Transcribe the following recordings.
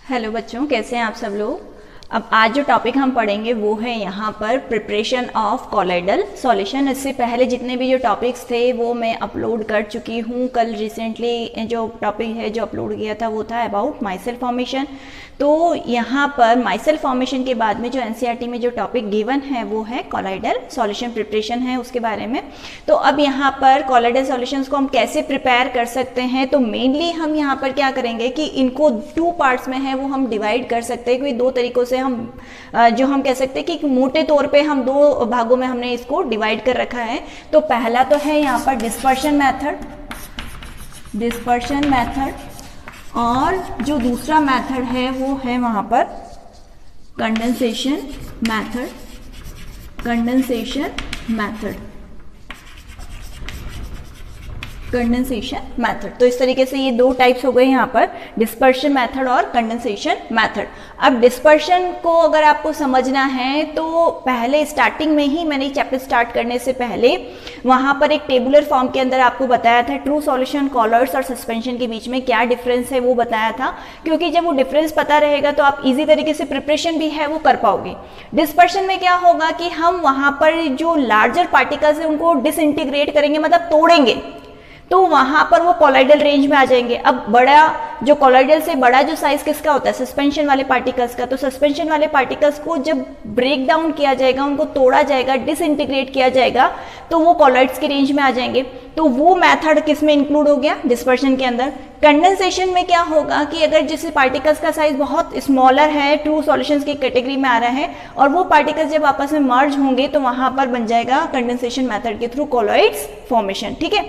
Hello बच्चों, कैसे हैं आप सब लोग। अब आज जो टॉपिक हम पढ़ेंगे वो है यहाँ पर प्रिपरेशन ऑफ कॉलॉइडल सॉल्यूशन। इससे पहले जितने भी जो टॉपिक्स थे वो मैं अपलोड कर चुकी हूँ। कल रिसेंटली जो टॉपिक है जो अपलोड किया था वो था अबाउट माइसेल फॉर्मेशन। तो यहाँ पर माइसेल फॉर्मेशन के बाद में जो एनसीईआरटी में जो टॉपिक गिवन है वो है कॉलॉइडल सॉल्यूशन प्रिपरेशन है उसके बारे में। तो अब यहाँ पर कॉलॉइडल सॉल्यूशंस को हम कैसे प्रिपेयर कर सकते हैं, तो मेनली हम यहाँ पर क्या करेंगे कि इनको 2 पार्ट्स में है वो हम डिवाइड कर सकते हैं। क्योंकि 2 तरीकों से हम जो हम कह सकते हैं कि मोटे तौर पे हम 2 भागों में हमने इसको डिवाइड कर रखा है। तो पहला तो है यहाँ पर डिस्पर्शन मेथड, और जो दूसरा मेथड है वो है वहाँ पर कंडेंसेशन मेथड। तो इस तरीके से ये 2 टाइप्स हो गए यहाँ पर, डिस्पर्शन मेथड और कंडेंसेशन मेथड। अब डिस्पर्शन को अगर आपको समझना है तो पहले स्टार्टिंग में ही मैंने चैप्टर स्टार्ट करने से पहले वहाँ पर एक टेबुलर फॉर्म के अंदर आपको बताया था ट्रू सॉल्यूशन, कॉलॉइड्स और सस्पेंशन के बीच में क्या डिफरेंस है वो बताया था। क्योंकि जब वो डिफरेंस पता रहेगा तो आप इजी तरीके से प्रिपरेशन भी है वो कर पाओगे। डिस्पर्शन में क्या होगा कि हम वहाँ पर जो लार्जर पार्टिकल्स है उनको डिसइंटीग्रेट करेंगे, मतलब तोड़ेंगे, तो वहां पर वो कॉलॉइडल रेंज में आ जाएंगे। अब बड़ा जो कॉलॉइडल से बड़ा जो साइज किसका होता है, सस्पेंशन वाले पार्टिकल्स का। तो सस्पेंशन वाले पार्टिकल्स को जब ब्रेक डाउन किया जाएगा, उनको तोड़ा जाएगा, डिसइंटीग्रेट किया जाएगा, तो वो कॉलॉइड्स की रेंज में आ जाएंगे। तो वो मेथड किस में इंक्लूड हो गया, डिस्पर्शन के अंदर। कंडेंसेशन में क्या होगा कि अगर जैसे पार्टिकल्स का साइज बहुत स्मॉलर है, ट्रू सॉल्यूशंस की कैटेगरी में आ रहा है, और वो पार्टिकल्स जब आपस में मर्ज होंगे तो वहां पर बन जाएगा कंडेंसेशन मेथड के थ्रू कॉलॉइड्स फॉर्मेशन। ठीक है,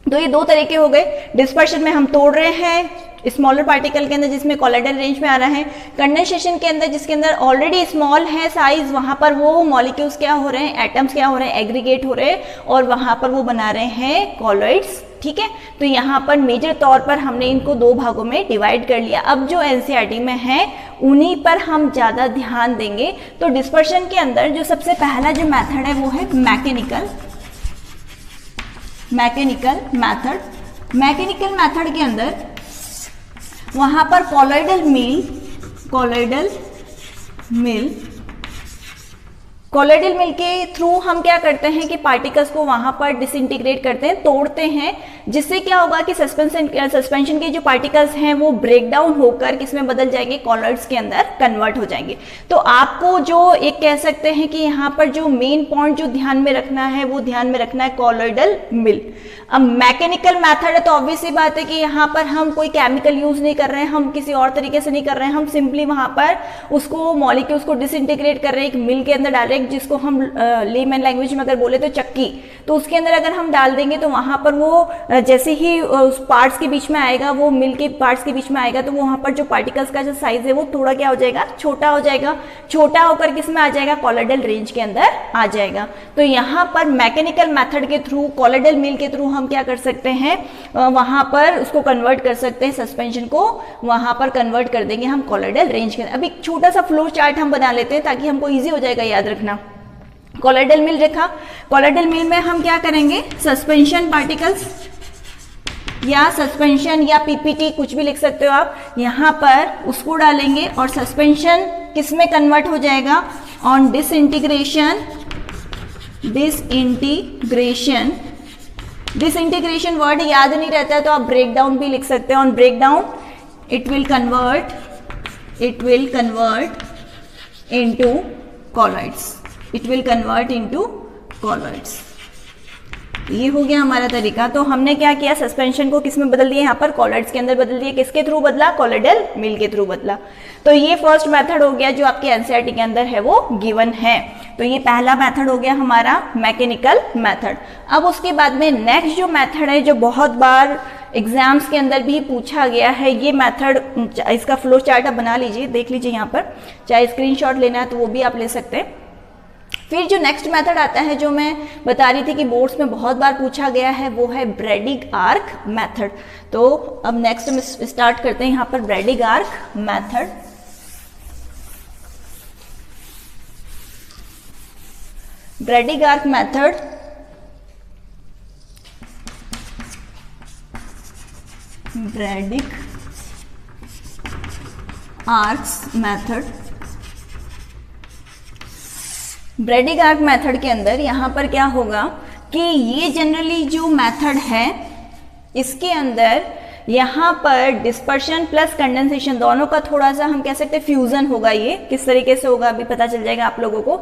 तो ये 2 तरीके हो गए। डिस्पर्शन में हम तोड़ रहे हैं स्मॉलर पार्टिकल के अंदर जिसमें कॉलॉइडल रेंज में आ रहा है। कंडेंसेशन के अंदर जिसके अंदर ऑलरेडी स्मॉल है साइज, वहां पर वो मॉलिक्यूल्स क्या हो रहे हैं, एटम्स क्या हो रहे हैं, एग्रीगेट हो रहे हैं, और वहां पर वो बना रहे हैं कॉलॉइड्स। ठीक है, तो यहाँ पर मेजर तौर पर हमने इनको 2 भागों में डिवाइड कर लिया। अब जो एनसीईआरटी में है उन्हीं पर हम ज़्यादा ध्यान देंगे। तो डिस्पर्शन के अंदर जो सबसे पहला जो मैथड है वो है मैकेनिकल मैथड के अंदर वहां पर कॉलॉइडल मिल के थ्रू हम क्या करते हैं कि पार्टिकल्स को वहां पर डिसइंटीग्रेट करते हैं, तोड़ते हैं, जिससे क्या होगा कि सस्पेंशन के जो पार्टिकल्स हैं वो ब्रेक डाउन होकर किसमें बदल जाएंगे, कॉलॉइड्स के अंदर कन्वर्ट हो जाएंगे। तो आपको जो एक कह सकते हैं कि यहाँ पर जो मेन पॉइंट जो ध्यान में रखना है वो ध्यान में रखना है कॉलॉइडल मिल। अब मैकेनिकल मैथड है तो ऑब्वियस सी बात है कि यहाँ पर हम कोई केमिकल यूज नहीं कर रहे हैं, हम किसी और तरीके से नहीं कर रहे हैं, हम सिंपली वहां पर उसको मॉलिक्यूल्स को डिसइंटीग्रेट कर रहे हैं, एक मिल के अंदर डाल रहे हैं, जिसको हम लेमन लैंग्वेज में अगर बोले तो चक्की। तो उसके अंदर अगर हम डाल देंगे तो वहां पर वो जैसे ही उस पार्ट्स के बीच में आएगा, वो मिल के पार्ट्स के बीच में आएगा, तो वहां पर जो पार्टिकल्स का जो साइज है वो थोड़ा क्या हो जाएगा, छोटा हो जाएगा। छोटा होकर किस में आ जाएगा, कॉलॉइडल रेंज के अंदर आ जाएगा। तो यहाँ पर मैकेनिकल मेथड के थ्रू, कॉलॉइडल मिल के थ्रू हम क्या कर सकते हैं, वहां पर उसको कन्वर्ट कर सकते हैं, सस्पेंशन को वहां पर कन्वर्ट कर देंगे हम कॉलॉइडल रेंज के अंदर। अब एक छोटा सा फ्लो चार्ट हम बना लेते हैं ताकि हमको ईजी हो जाएगा याद रखना। कॉलॉइडल मिल रखा, कॉलॉइडल मिल में हम क्या करेंगे, सस्पेंशन पार्टिकल्स या सस्पेंशन या पीपीटी कुछ भी लिख सकते हो आप, यहाँ पर उसको डालेंगे और सस्पेंशन किस में कन्वर्ट हो जाएगा, ऑन डिसइंटीग्रेशन वर्ड याद नहीं रहता है तो आप ब्रेक डाउन भी लिख सकते हैं। On break down it will convert into colloids. ये हो गया हमारा तरीका। तो हमने क्या किया, सस्पेंशन को किस में बदल दिया, यहाँ पर कॉलॉइड्स के अंदर बदल दिया। किसके थ्रू बदला, कॉलॉइडल मिल के थ्रू बदला। तो ये फर्स्ट मेथड हो गया जो आपके एनसीईआरटी के अंदर है वो गिवन है। तो ये पहला मेथड हो गया हमारा मैकेनिकल मेथड। अब उसके बाद में नेक्स्ट जो मेथड है जो बहुत बार एग्जाम्स के अंदर भी पूछा गया है, ये मेथड, इसका फ्लो चार्ट आप बना लीजिए, देख लीजिए यहाँ पर, चाहे स्क्रीनशॉट लेना है तो वो भी आप ले सकते हैं। फिर जो नेक्स्ट मेथड आता है जो मैं बता रही थी कि बोर्ड्स में बहुत बार पूछा गया है वो है ब्रैडिग आर्क मेथड। तो अब नेक्स्ट हम स्टार्ट करते हैं यहाँ पर Bredig arc method. Bredig arc method Bredig arcs method. Bredig arc method के अंदर यहाँ पर क्या होगा कि ये जनरली जो मेथड है इसके अंदर यहाँ पर डिस्पर्शन प्लस कंडेंसेशन दोनों का थोड़ा सा हम कह सकते हैं फ्यूजन होगा। ये किस तरीके से होगा अभी पता चल जाएगा आप लोगों को।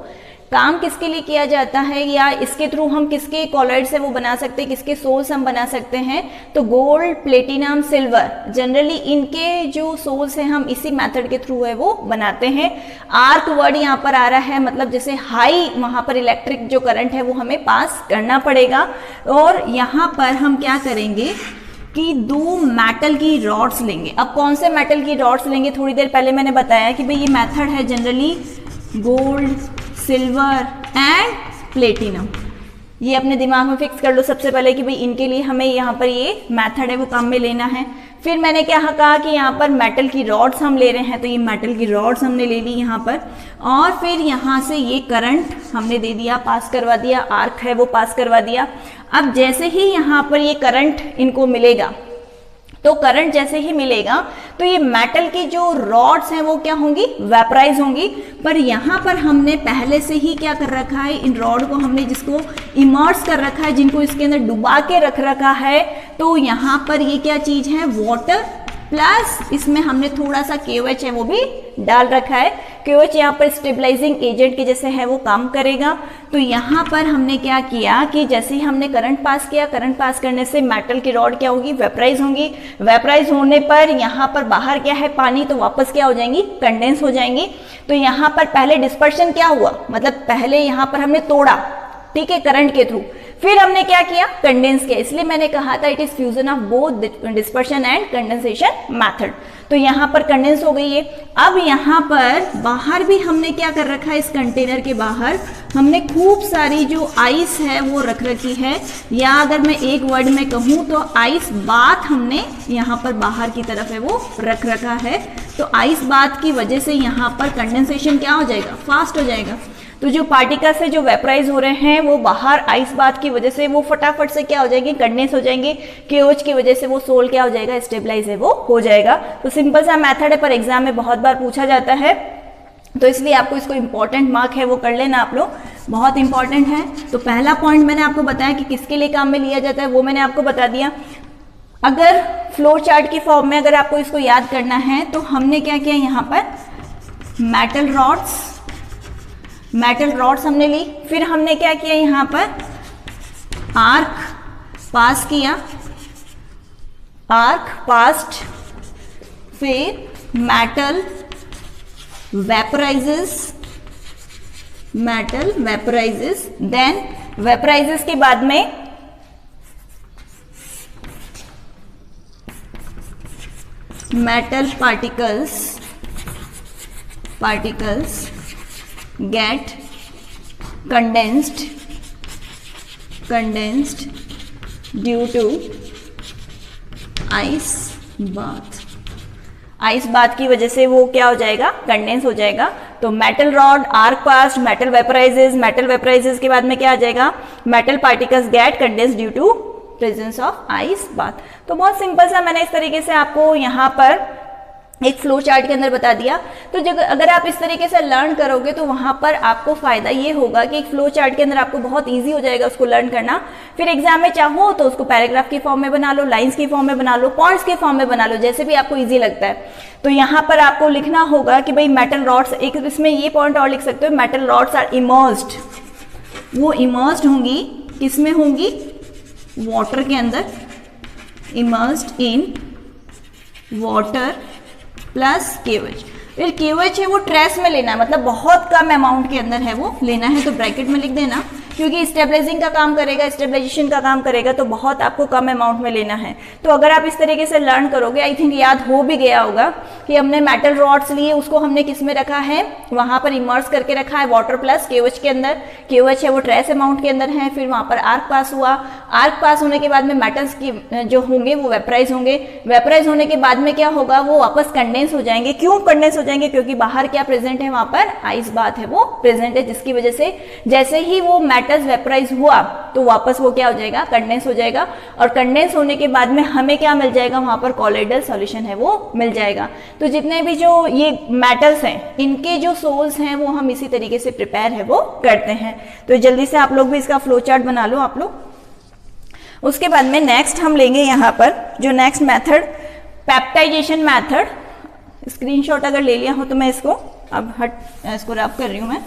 काम किसके लिए किया जाता है या इसके थ्रू हम किसके कॉलॉइड्स है वो बना सकते हैं, किसके सोल्स हम बना सकते हैं, तो गोल्ड, प्लेटिनम, सिल्वर, जनरली इनके जो सोल्स हैं हम इसी मेथड के थ्रू है वो बनाते हैं। आर्क वर्ड यहाँ पर आ रहा है, मतलब जैसे हाई वहां पर इलेक्ट्रिक जो करंट है वो हमें पास करना पड़ेगा। और यहाँ पर हम क्या करेंगे कि दो मेटल की रॉड्स लेंगे। अब कौन से मेटल की रॉड्स लेंगे, थोड़ी देर पहले मैंने बताया कि भाई ये मेथड है generally gold, silver and platinum. ये अपने दिमाग में फिक्स कर लो सबसे पहले कि भाई इनके लिए हमें यहाँ पर ये मेथड है वो काम में लेना है। फिर मैंने क्या कहा कि यहाँ पर मेटल की रॉड्स हम ले रहे हैं, तो ये मेटल की रॉड्स हमने ले ली यहाँ पर। और फिर यहाँ से ये करंट हमने दे दिया, पास करवा दिया, आर्क है वो पास करवा दिया। अब जैसे ही यहाँ पर ये करंट इनको मिलेगा, तो करंट जैसे ही मिलेगा तो ये मेटल की जो रॉड्स हैं वो क्या होंगी, वेपराइज होंगी। पर यहाँ पर हमने पहले से ही क्या कर रखा है, इन रॉड को हमने जिसको इमर्स कर रखा है, जिनको इसके अंदर डुबा के रख रखा है, तो यहाँ पर ये क्या चीज है, वाटर प्लस इसमें हमने थोड़ा सा KOH है वो भी डाल रखा है। KOH यहाँ पर स्टेबलाइजिंग एजेंट के जैसे है वो काम करेगा। तो यहाँ पर हमने क्या किया कि जैसे ही हमने करंट पास किया, करंट पास करने से मेटल की रॉड क्या होगी, वेपराइज होंगी। वेपराइज होने पर यहाँ पर बाहर क्या है, पानी, तो वापस क्या हो जाएंगी, कंडेंस हो जाएंगी। तो यहाँ पर पहले डिस्पर्शन क्या हुआ, मतलब पहले यहाँ पर हमने तोड़ा, ठीक है, करंट के थ्रू, फिर हमने क्या किया, कंडेंस किया। इसलिए मैंने कहा था it is fusion of both dispersion and condensation method. तो यहाँ पर कंडेंस हो गई है। अब यहाँ पर बाहर भी हमने क्या कर रखा है, इस कंटेनर के बाहर हमने खूब सारी जो आइस है वो रख रखी है, या अगर मैं एक वर्ड में कहूँ तो आइस बात हमने यहाँ पर बाहर की तरफ है वो रख रखा है। तो आइस बात की वजह से यहाँ पर कंडेंसेशन क्या हो जाएगा, फास्ट हो जाएगा। तो जो पार्टिकल्स है जो वेपराइज हो रहे हैं वो बाहर आइस बात की वजह से वो फटाफट से क्या हो जाएंगे, कंडेंस हो जाएंगे। KOH की वजह से वो सोल क्या हो जाएगा, स्टेबलाइज है वो हो जाएगा। तो सिंपल सा मेथड है, पर एग्जाम में बहुत बार पूछा जाता है, तो इसलिए आपको इसको इंपॉर्टेंट मार्क है वो कर लेना आप लोग, बहुत इंपॉर्टेंट है। तो पहला पॉइंट मैंने आपको बताया कि किसके लिए काम में लिया जाता है, वो मैंने आपको बता दिया। अगर फ्लो चार्ट की फॉर्म में अगर आपको इसको याद करना है तो हमने क्या किया, यहाँ पर मेटल रॉड्स हमने ली, फिर हमने क्या किया, यहाँ पर आर्क पास किया, आर्क पास्ट, फिर मेटल वेपराइजेस, देन वेपराइजेस के बाद में metal particles get condensed due to ice bath की वजह से वो क्या हो जाएगा, कंडेंस हो जाएगा। तो metal rod, arc past, metal vaporises के बाद में क्या आ जाएगा, metal particles get condense due to presence of ice bath. तो बहुत सिंपल सा मैंने इस तरीके से आपको यहाँ पर एक फ्लो चार्ट के अंदर बता दिया। तो जब अगर आप इस तरीके से लर्न करोगे तो वहां पर आपको फायदा ये होगा कि एक फ्लो चार्ट के अंदर आपको बहुत इजी हो जाएगा उसको लर्न करना। फिर एग्जाम में चाहो तो उसको पैराग्राफ की फॉर्म में बना लो, लाइंस की फॉर्म में बना लो, पॉइंट्स के फॉर्म में बना लो, जैसे भी आपको ईजी लगता है। तो यहाँ पर आपको लिखना होगा कि भाई मेटल रॉड्स, एक इसमें ये पॉइंट और लिख सकते हो, मेटल रॉड्स आर इमर्स्ड, वो इमर्स्ड होंगी, किसमें होंगी, वाटर के अंदर, immersed in water plus KOH। फिर KOH है वो ट्रेस में लेना है, मतलब बहुत कम अमाउंट के अंदर है वो लेना है, तो ब्रैकेट में लिख देना, क्योंकि स्टेबलाइजिंग का काम करेगा, स्टेबलाइजेशन का काम करेगा, तो बहुत आपको कम अमाउंट में लेना है। तो अगर आप इस तरीके से लर्न करोगे, आई थिंक याद हो भी गया होगा कि हमने मेटल रॉड्स लिए, उसको हमने किस में रखा है, वहां पर इमर्स करके रखा है वाटर प्लस KOH के अंदर। KOH है वो ट्रेस अमाउंट के अंदर है। फिर वहां पर आर्क पास हुआ, आर्क पास होने के बाद में मेटल्स की जो होंगे वो वेपराइज होंगे, वेपराइज होने के बाद में क्या होगा, वो वापस कंडेंस हो जाएंगे। क्यों कंडेंस हो जाएंगे, क्योंकि बाहर क्या प्रेजेंट है, वहां पर आइस बात है वो प्रेजेंट है, जिसकी वजह से जैसे ही वो मेटल्स वेपराइज हुआ तो वापस वो क्या हो जाएगा, कंडेंस हो जाएगा। और कंडेंस होने के बाद में हमें क्या मिल जाएगा, वहां पर कॉलोइडल सॉल्यूशन है वो मिल जाएगा। तो जितने भी जो ये मेटल्स हैं इनके जो सोल्स हैं वो हम इसी तरीके से प्रिपेयर है वो करते हैं। तो जल्दी से आप लोग भी इसका फ्लो चार्ट बना लो आप लोग। उसके बाद में नेक्स्ट हम लेंगे यहाँ पर जो next method peptization method. Screenshot अगर ले लिया हो तो मैं इसको अब इसको रब कर रही हूँ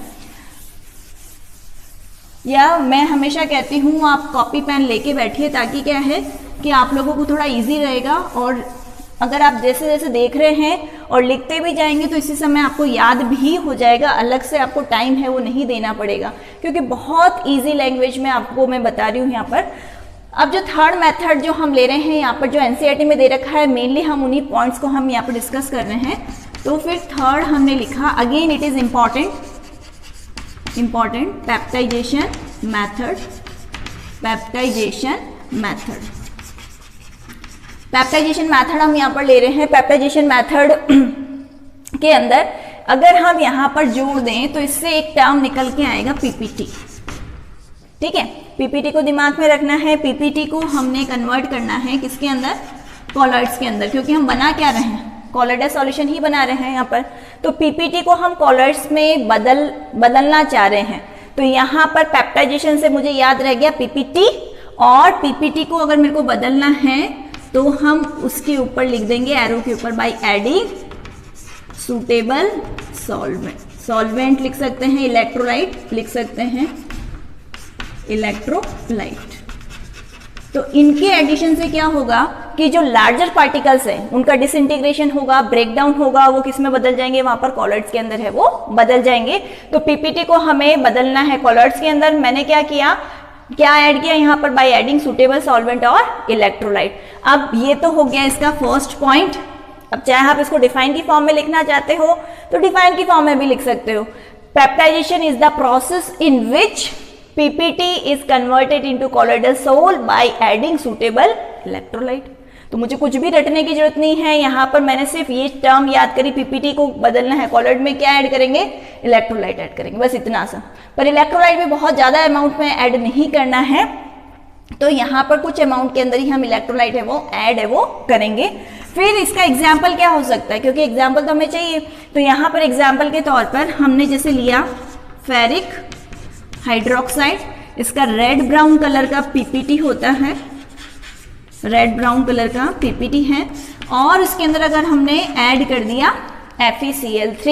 या मैं हमेशा कहती हूँ आप कॉपी पेन लेके बैठिए, ताकि क्या है कि आप लोगों को थोड़ा इजी रहेगा, और अगर आप जैसे जैसे देख रहे हैं और लिखते भी जाएंगे तो इसी समय आपको याद भी हो जाएगा, अलग से आपको टाइम है वो नहीं देना पड़ेगा, क्योंकि बहुत इजी लैंग्वेज में आपको मैं बता रही हूँ यहाँ पर। अब जो थर्ड मेथड जो हम ले रहे हैं यहाँ पर, जो एनसीईआरटी में दे रखा है, मेनली हम उन्हीं पॉइंट्स को हम यहाँ पर डिस्कस कर रहे हैं। तो फिर थर्ड हमने लिखा, again it is important peptization method. Peptization method हम यहाँ पर ले रहे हैं। पेप्टाइजेशन मेथड के अंदर अगर हम यहाँ पर जोड़ दें तो इससे एक टर्म निकल के आएगा पीपीटी। ठीक है, पीपीटी को दिमाग में रखना है। पीपीटी को हमने कन्वर्ट करना है किसके अंदर, कॉलॉइड्स के अंदर, क्योंकि हम बना क्या रहे हैं, कॉलॉइडल सॉल्यूशन ही बना रहे हैं यहाँ पर। तो पीपीटी को हम कॉलॉइड्स में बदलना चाह रहे हैं। तो यहाँ पर पेप्टाइजेशन से मुझे याद रह गया पीपीटी, और पीपीटी को अगर मेरे को बदलना है तो हम उसके ऊपर लिख देंगे एरो के ऊपर, बाय एडिंग सूटेबल सॉल्वेंट लिख सकते हैं, इलेक्ट्रोलाइट लिख सकते हैं, इलेक्ट्रोलाइट। तो इनके एडिशन से क्या होगा कि जो लार्जर पार्टिकल्स हैं उनका डिसइंटीग्रेशन होगा, ब्रेकडाउन होगा, वो किस में बदल जाएंगे, वहां पर कॉलॉइड्स के अंदर है वो बदल जाएंगे। तो पीपीटी को हमें बदलना है कॉलॉइड्स के अंदर। मैंने क्या किया, क्या ऐड किया यहाँ पर, बाय एडिंग सूटेबल सॉल्वेंट और इलेक्ट्रोलाइट। अब ये तो हो गया इसका फर्स्ट पॉइंट। अब चाहे आप इसको डिफाइन की फॉर्म में लिखना चाहते हो तो डिफाइन की फॉर्म में भी लिख सकते हो। Peptization is the process in which PPT is converted into colloidal sol by adding suitable electrolyte। तो मुझे कुछ भी रटने की जरूरत नहीं है, यहाँ पर मैंने सिर्फ ये टर्म याद करी, पीपीटी को बदलना है, कॉलॉइड में क्या ऐड करेंगे, इलेक्ट्रोलाइट ऐड करेंगे, बस इतना सा। पर इलेक्ट्रोलाइट भी बहुत ज्यादा अमाउंट में ऐड नहीं करना है, तो यहाँ पर कुछ अमाउंट के अंदर ही हम इलेक्ट्रोलाइट है वो ऐड है वो करेंगे। फिर इसका एग्जाम्पल क्या हो सकता है, क्योंकि एग्जाम्पल तो हमें चाहिए। तो यहाँ पर एग्जाम्पल के तौर पर हमने जैसे लिया फेरिक हाइड्रोक्साइड, इसका रेड ब्राउन कलर का पीपीटी होता है, रेड ब्राउन कलर का पीपीटी है, और इसके अंदर अगर हमने ऐड कर दिया FeCl3,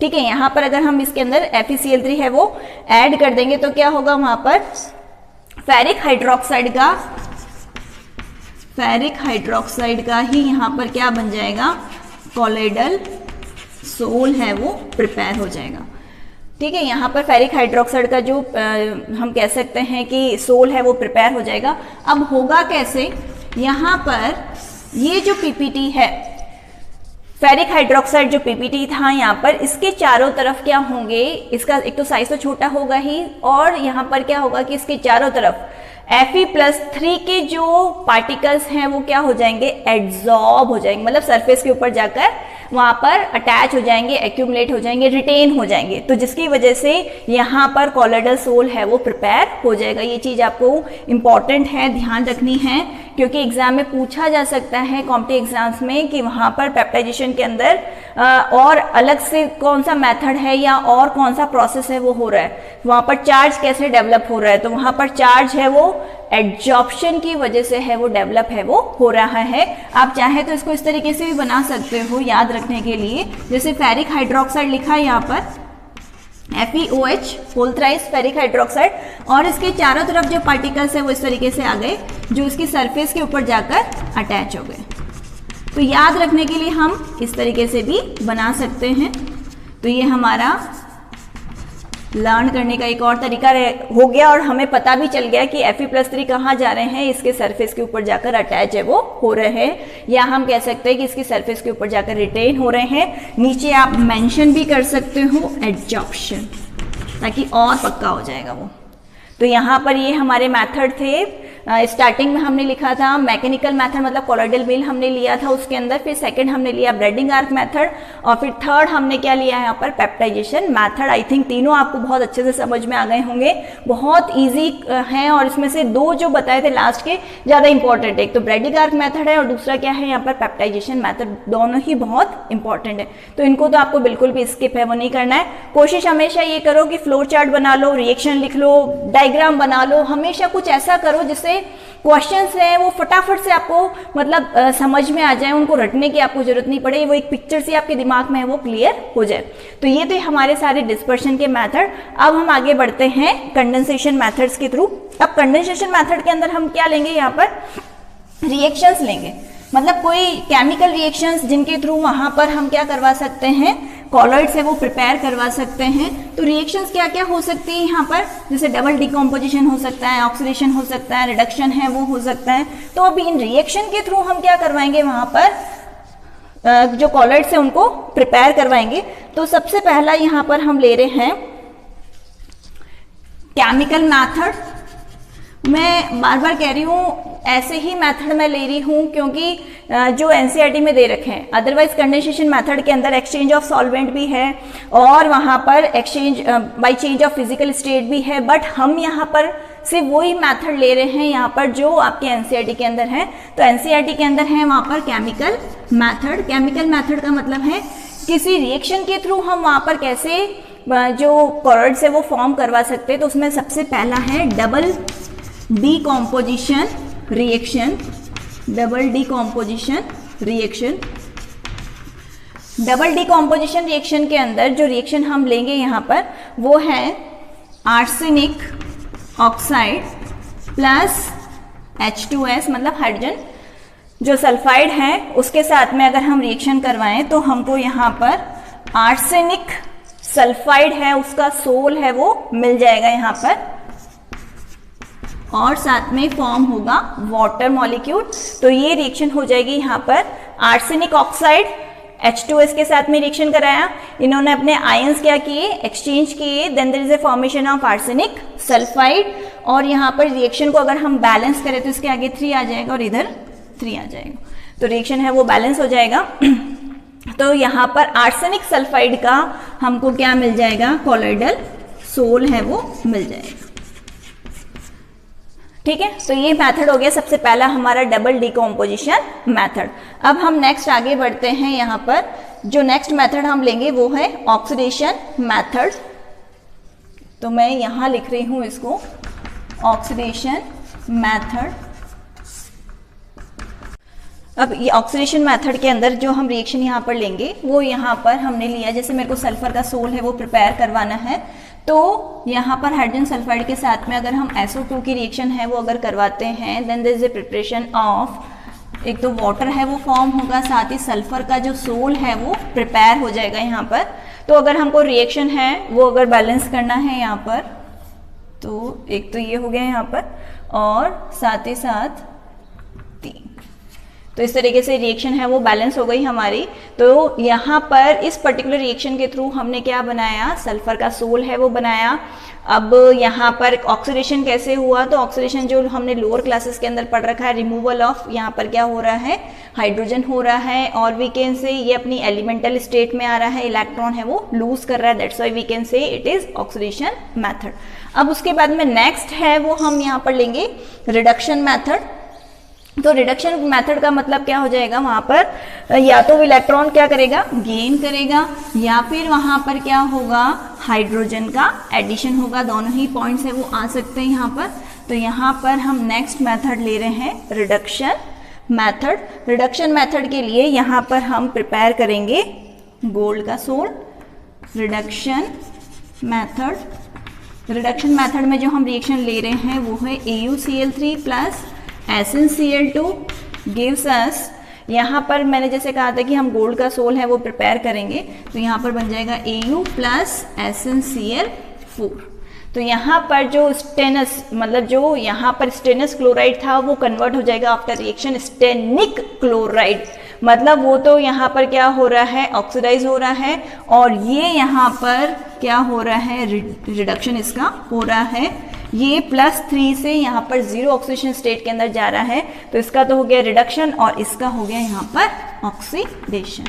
ठीक है, यहां पर अगर हम इसके अंदर FeCl3 है वो ऐड कर देंगे तो क्या होगा, वहां पर फेरिक हाइड्रोक्साइड का ही यहां पर क्या बन जाएगा, कॉलॉइडल सोल है वो प्रिपेयर हो जाएगा। ठीक है, यहाँ पर फेरिक हाइड्रोक्साइड का जो हम कह सकते हैं कि सोल है वो प्रिपेयर हो जाएगा। अब होगा कैसे, यहाँ पर ये जो पीपीटी है, फेरिक हाइड्रोक्साइड जो पीपीटी था यहाँ पर, इसके चारों तरफ क्या होंगे, इसका एक तो साइज तो छोटा होगा ही, और यहाँ पर क्या होगा कि इसके चारों तरफ Fe+3 के जो पार्टिकल्स हैं वो क्या हो जाएंगे, एड्सॉर्ब हो जाएंगे, मतलब सरफेस के ऊपर जाकर वहां पर अटैच हो जाएंगे, एक्यूमुलेट हो जाएंगे, रिटेन हो जाएंगे। तो जिसकी वजह से यहाँ पर कॉलॉइडल सोल है वो प्रिपेयर हो जाएगा। ये चीज आपको इंपॉर्टेंट है, ध्यान रखनी है, क्योंकि एग्जाम में पूछा जा सकता है कॉम्पिटिटिव एग्जाम्स में कि वहां पर पेप्टाइजेशन के अंदर और अलग से कौन सा मेथड है या और कौन सा प्रोसेस है वो हो रहा है, वहां पर चार्ज कैसे डेवलप हो रहा है। तो वहां पर चार्ज है वो एडजॉर्प्शन की वजह से है वो डेवलप है वो हो रहा है। आप चाहे तो इसको इस तरीके से भी बना सकते हो याद रखने के लिए, जैसे फेरिक हाइड्रोक्साइड लिखा है यहाँ पर FeOH whole thrice ferric hydroxide, और इसके चारों तरफ जो पार्टिकल्स है वो इस तरीके से आ गए जो इसकी सरफेस के ऊपर जाकर अटैच हो गए। तो याद रखने के लिए हम इस तरीके से भी बना सकते हैं। तो ये हमारा लर्न करने का एक और तरीका हो गया, और हमें पता भी चल गया कि Fe+3 कहाँ जा रहे हैं, इसके सरफेस के ऊपर जाकर अटैच है वो हो रहे हैं, या हम कह सकते हैं कि इसकी सरफेस के ऊपर जाकर रिटेन हो रहे हैं। नीचे आप मेंशन भी कर सकते हो एडजॉर्प्शन, ताकि और पक्का हो जाएगा वो। तो यहाँ पर ये हमारे मेथड थे स्टार्टिंग में हमने लिखा था मैकेनिकल मेथड, मतलब कॉलॉइडल मिल हमने लिया था उसके अंदर, फिर सेकंड हमने लिया ब्रेडिंग आर्क मेथड, और फिर थर्ड हमने क्या लिया है यहाँ पर पेप्टाइजेशन मेथड। आई थिंक तीनों आपको बहुत अच्छे से समझ में आ गए होंगे, बहुत ईजी हैं, और इसमें से दो जो बताए थे लास्ट के ज़्यादा इंपॉर्टेंट है, एक तो ब्रेडिंग आर्क मेथड है और दूसरा क्या है यहाँ पर पेप्टाइजेशन मेथड, दोनों ही बहुत इंपॉर्टेंट है। तो इनको तो आपको बिल्कुल भी स्किप है वो नहीं करना है। कोशिश हमेशा ये करो कि फ्लो चार्ट बना लो, रिएक्शन लिख लो, डायग्राम बना लो, हमेशा कुछ ऐसा करो जिससे क्वेश्चंस हैं वो फटाफट से आपको मतलब समझ में आ जाए, उनको रटने की आपको जरूरत नहीं पड़े, वो एक पिक्चर से आपके दिमाग में है वो क्लियर हो जाए। तो ये थे हमारे सारे डिस्पर्शन के मेथड। अब हम आगे बढ़ते हैं कंडेंसेशन मेथड्स के थ्रू। अब कंडेंसेशन मेथड के अंदर हम क्या लेंगे, यहाँ पर रिएक्शंस लेंगे, मतलब कोई केमिकल रिएक्शंस जिनके थ्रू वहां पर हम क्या करवा सकते हैं, कॉलॉइड से वो प्रिपेयर करवा सकते हैं। तो रिएक्शंस क्या क्या हो सकती है यहाँ पर, जैसे डबल डिकम्पोजिशन हो सकता है, ऑक्सीडेशन हो सकता है, रिडक्शन है वो हो सकता है। तो अब इन रिएक्शन के थ्रू हम क्या करवाएंगे, वहां पर जो कॉलॉइड से उनको प्रिपेयर करवाएंगे। तो सबसे पहला यहाँ पर हम ले रहे हैं केमिकल मैथड। मैं बार बार कह रही हूँ ऐसे ही मेथड मैं ले रही हूँ क्योंकि जो एनसीईआरटी में दे रखे हैं, अदरवाइज कंडेंसेशन मेथड के अंदर एक्सचेंज ऑफ सॉल्वेंट भी है और वहाँ पर exchange by change of physical state भी है, बट हम यहाँ पर सिर्फ वही मेथड ले रहे हैं यहाँ पर जो आपके एनसीईआरटी के अंदर है। तो एनसीईआरटी के अंदर है वहाँ पर केमिकल मैथड। केमिकल मैथड का मतलब है किसी रिएक्शन के थ्रू हम वहाँ पर कैसे जो कॉलॉइड से वो फॉर्म करवा सकते हैं। तो उसमें सबसे पहला है double decomposition reaction. Double decomposition reaction, double decomposition reaction के अंदर जो रिएक्शन हम लेंगे यहाँ पर वो है आर्सेनिक ऑक्साइड प्लस H2S, मतलब हाइड्रोजन जो सल्फाइड है उसके साथ में अगर हम रिएक्शन करवाएं तो हमको यहाँ पर आर्सेनिक सल्फाइड है उसका सोल है वो मिल जाएगा यहाँ पर, और साथ में फॉर्म होगा वाटर मॉलिक्यूल। तो ये रिएक्शन हो जाएगी यहाँ पर आर्सेनिक ऑक्साइड H2S के साथ में रिएक्शन कराया, इन्होंने अपने आयंस क्या किए, एक्सचेंज किए, then there is a formation of arsenic sulphide. और यहाँ पर रिएक्शन को अगर हम बैलेंस करें तो इसके आगे 3 आ जाएगा और इधर 3 आ जाएगा, तो रिएक्शन है वो बैलेंस हो जाएगा। तो यहाँ पर आर्सेनिक सल्फाइड का हमको क्या मिल जाएगा, कॉलॉइडल सोल है वो मिल जाएगा। ठीक है, तो ये मेथड हो गया सबसे पहला हमारा डबल डिकम्पोजिशन मेथड। अब हम नेक्स्ट आगे बढ़ते हैं, यहाँ पर जो नेक्स्ट मेथड हम लेंगे वो है ऑक्सीडेशन मेथड। तो मैं यहाँ लिख रही हूँ इसको ऑक्सीडेशन मेथड। अब ये ऑक्सीडेशन मेथड के अंदर जो हम रिएक्शन यहाँ पर लेंगे वो यहाँ पर हमने लिया, जैसे मेरे को सल्फर का सोल है वो प्रिपेयर करवाना है, तो यहाँ पर हाइड्रोजन सल्फाइड के साथ में अगर हम SO2 की रिएक्शन है वो अगर करवाते हैं, then there is a preparation of, एक तो वाटर है वो फॉर्म होगा, साथ ही सल्फर का जो सोल है वो प्रिपेयर हो जाएगा यहाँ पर। तो अगर हमको रिएक्शन है वो अगर बैलेंस करना है यहाँ पर, तो एक तो ये हो गया यहाँ पर, और साथ ही साथ 3, तो इस तरीके से रिएक्शन है वो बैलेंस हो गई हमारी। तो यहाँ पर इस पर्टिकुलर रिएक्शन के थ्रू हमने क्या बनाया, सल्फर का सोल है वो बनाया। अब यहाँ पर ऑक्सीडेशन कैसे हुआ, तो ऑक्सीडेशन जो हमने लोअर क्लासेस के अंदर पढ़ रखा है, रिमूवल ऑफ, यहाँ पर क्या हो रहा है, हाइड्रोजन हो रहा है, और वी कैन से ये अपनी एलिमेंटल स्टेट में आ रहा है, इलेक्ट्रॉन है वो लूज कर रहा है, that's why we can say it is oxidation method. अब उसके बाद में नेक्स्ट है वो हम यहाँ पर लेंगे रिडक्शन मैथड। तो रिडक्शन मेथड का मतलब क्या हो जाएगा, वहां पर या तो इलेक्ट्रॉन क्या करेगा, गेन करेगा, या फिर वहां पर क्या होगा, हाइड्रोजन का एडिशन होगा। दोनों ही पॉइंट्स है वो आ सकते हैं यहाँ पर। तो यहाँ पर हम नेक्स्ट मेथड ले रहे हैं रिडक्शन मेथड। रिडक्शन मेथड के लिए यहाँ पर हम प्रिपेयर करेंगे गोल्ड का sol. Reduction method, reduction method में जो हम रिएक्शन ले रहे हैं वो है AuCl3 plus SnCl2 gives us, यहाँ पर मैंने जैसे कहा था कि हम गोल्ड का सोल है वो प्रिपेयर करेंगे, तो यहाँ पर बन जाएगा Au प्लस SnCl4। तो यहाँ पर जो स्टेनस, मतलब जो यहाँ पर स्टेनस क्लोराइड था वो कन्वर्ट हो जाएगा आफ्टर रिएक्शन स्टेनिक क्लोराइड, मतलब वो तो यहाँ पर क्या हो रहा है, ऑक्सीडाइज हो रहा है, और ये यहाँ पर क्या हो रहा है, रिडक्शन इसका हो रहा है। ये +3 से यहाँ पर 0 ऑक्सीडेशन स्टेट के अंदर जा रहा है, तो इसका तो हो गया रिडक्शन और इसका हो गया यहाँ पर ऑक्सीडेशन।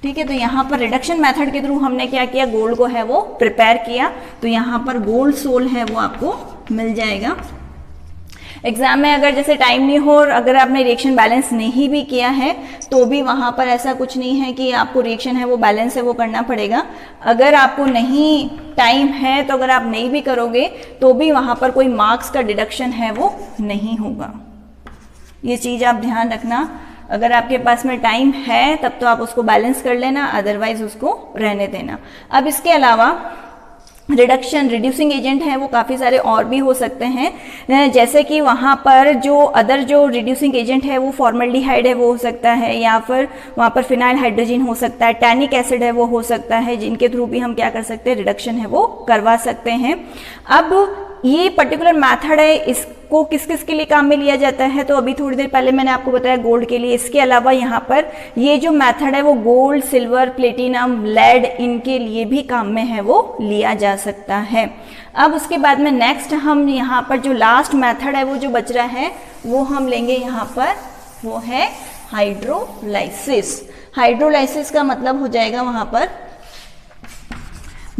ठीक है, तो यहाँ पर रिडक्शन मेथड के थ्रू हमने क्या किया, गोल्ड को है वो प्रिपेयर किया, तो यहाँ पर गोल्ड सोल है वो आपको मिल जाएगा। एग्जाम में अगर जैसे टाइम नहीं हो और अगर आपने रिएक्शन बैलेंस नहीं भी किया है तो भी वहाँ पर ऐसा कुछ नहीं है कि आपको रिएक्शन है वो बैलेंस है वो करना पड़ेगा। अगर आपको नहीं टाइम है तो अगर आप नहीं भी करोगे तो भी वहाँ पर कोई मार्क्स का डिडक्शन है वो नहीं होगा। ये चीज़ आप ध्यान रखना, अगर आपके पास में टाइम है तब तो आप उसको बैलेंस कर लेना, अदरवाइज उसको रहने देना। अब इसके अलावा रिड्यूसिंग एजेंट है वो काफ़ी सारे और भी हो सकते हैं, जैसे कि वहाँ पर जो रिड्यूसिंग एजेंट है वो फॉर्मल्डिहाइड है वो हो सकता है, या फिर वहाँ पर फिनाइल हाइड्रोजन हो सकता है, टैनिक एसिड है वो हो सकता है, जिनके थ्रू भी हम क्या कर सकते हैं, रिडक्शन है वो करवा सकते हैं। अब ये पर्टिकुलर मेथड है, इसको किस किस के लिए काम में लिया जाता है, तो अभी थोड़ी देर पहले मैंने आपको बताया गोल्ड के लिए। इसके अलावा यहाँ पर ये जो मेथड है वो गोल्ड, सिल्वर, प्लेटिनम, लेड, इनके लिए भी काम में है वो लिया जा सकता है। अब उसके बाद में नेक्स्ट हम यहाँ पर जो लास्ट मेथड है वो जो बच रहा है वो हम लेंगे यहाँ पर, वो है हाइड्रोलाइसिस। हाइड्रोलाइसिस का मतलब हो जाएगा वहाँ पर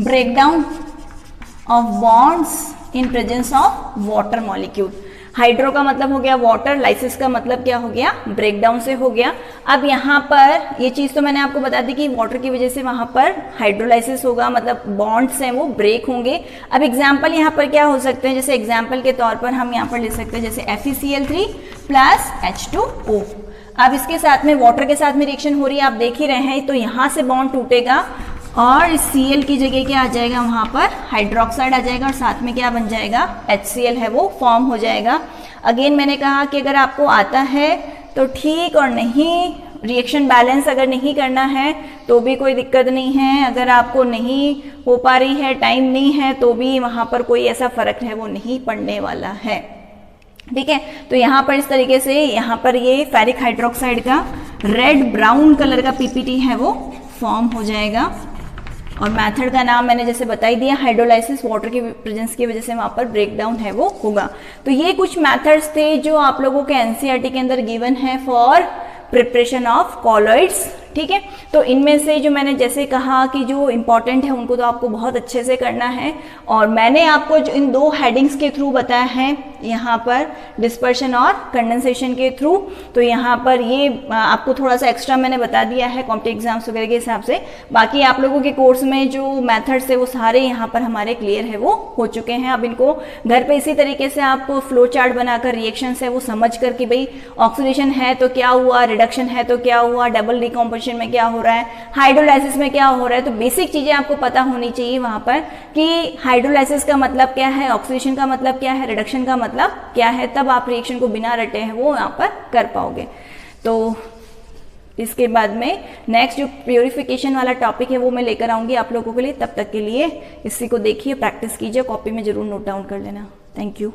breakdown of bonds in presence of water molecule. Hydro का मतलब हो गया वाटर, लाइसिस का मतलब क्या हो गया, ब्रेकडाउन से हो गया। अब यहाँ पर ये चीज़ तो मैंने आपको बता दी कि वाटर की वजह से वहाँ पर हाइड्रोलाइसिस होगा, मतलब बॉन्ड्स हैं वो ब्रेक होंगे। अब एग्जाम्पल यहाँ पर क्या हो सकते हैं, जैसे एग्जाम्पल के तौर पर हम यहाँ पर ले सकते हैं जैसे FeCl3 + H2O। अब इसके साथ में वाटर के साथ में रिएक्शन हो रही है, आप देख ही रहे हैं, तो यहाँ से बॉन्ड टूटेगा और इस Cl की जगह क्या आ जाएगा, वहाँ पर हाइड्रोक्साइड आ जाएगा और साथ में क्या बन जाएगा, HCl है वो फॉर्म हो जाएगा। अगेन मैंने कहा कि अगर आपको आता है तो ठीक, और नहीं रिएक्शन बैलेंस अगर नहीं करना है तो भी कोई दिक्कत नहीं है। अगर आपको नहीं हो पा रही है, टाइम नहीं है, तो भी वहाँ पर कोई ऐसा फर्क है वो नहीं पड़ने वाला है। ठीक है, तो यहाँ पर इस तरीके से यहाँ पर ये फेरिक हाइड्रोक्साइड का रेड ब्राउन कलर का PPT है वो फॉर्म हो जाएगा। और मेथड का नाम मैंने जैसे बता ही दिया, हाइड्रोलाइसिस, वाटर की प्रेजेंस की वजह से वहाँ पर ब्रेकडाउन है वो होगा। तो ये कुछ मेथड्स थे जो आप लोगों के NCERT के अंदर गिवन है फॉर प्रिपरेशन ऑफ कॉलॉइड्स। ठीक है, तो इनमें से जो मैंने जैसे कहा कि जो इम्पॉर्टेंट है उनको तो आपको बहुत अच्छे से करना है, और मैंने आपको जो इन 2 हेडिंग्स के थ्रू बताया है यहाँ पर डिस्पर्शन और कंडेंसेशन के थ्रू, तो यहाँ पर ये आपको थोड़ा सा एक्स्ट्रा मैंने बता दिया है कॉम्पिटिटिव एग्जाम्स वगैरह के हिसाब से। बाकी आप लोगों के कोर्स में जो मेथड्स है वो सारे यहाँ पर हमारे क्लियर है वो हो चुके हैं। अब इनको घर पे इसी तरीके से आप फ्लो चार्ट बनाकर रिएक्शंस है वो समझ कर कि भाई ऑक्सीडेशन है तो क्या हुआ, रिडक्शन है तो क्या हुआ, डबल डिकम्पोजिशन में क्या हो रहा है, हाइड्रोलाइसिस में क्या हो रहा है, तो बेसिक चीजें आपको पता होनी चाहिए वहां पर कि हाइड्रोलाइसिस का मतलब क्या है, ऑक्सीडेशन का मतलब क्या है, रिडक्शन का मतलब क्या है, तब आप रिएक्शन को बिना रटे हैं वो यहाँ पर कर पाओगे। तो इसके बाद में नेक्स्ट जो प्योरिफिकेशन वाला टॉपिक है वो मैं लेकर आऊंगी आप लोगों के लिए। तब तक के लिए इसी को देखिए, प्रैक्टिस कीजिए, कॉपी में जरूर नोट डाउन कर लेना। Thank you.